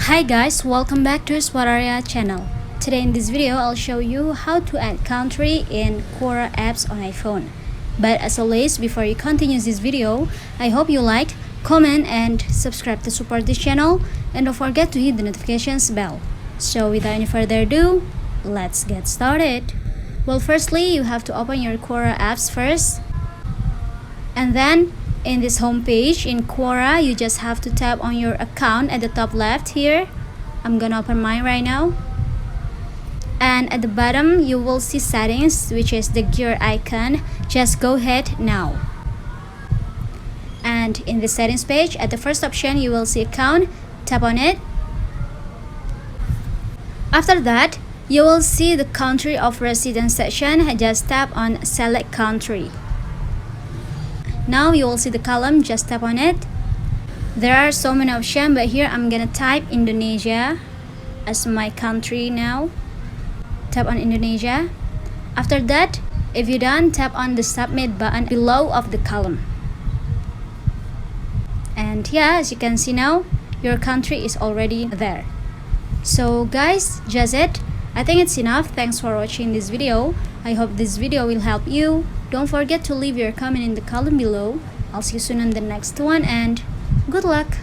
Hi guys, welcome back to Quora channel. Today in this video, I'll show you how to add country in Quora apps on iPhone. But as always, before you continue this video, I hope you like, comment and subscribe to support this channel, and don't forget to hit the notifications bell. So without any further ado, let's get started. Well, firstly, you have to open your Quora apps first, and then in this home page in Quora, you just have to tap on your account at the top left here. I'm gonna open mine right now. And at the bottom, you will see settings, which is the gear icon. Just go ahead now. And in the settings page, at the first option, you will see account. Tap on it. After that, you will see the country of residence section. Just tap on select country. Now you will see the column, just tap on it. There are so many options, but here I'm gonna type Indonesia as my country now. Tap on Indonesia. After that, if you're done, tap on the submit button below of the column. And yeah, as you can see now, your country is already there. So guys, just it. I think it's enough. Thanks for watching this video. I hope this video will help you. Don't forget to leave your comment in the column below. I'll see you soon on the next one and good luck!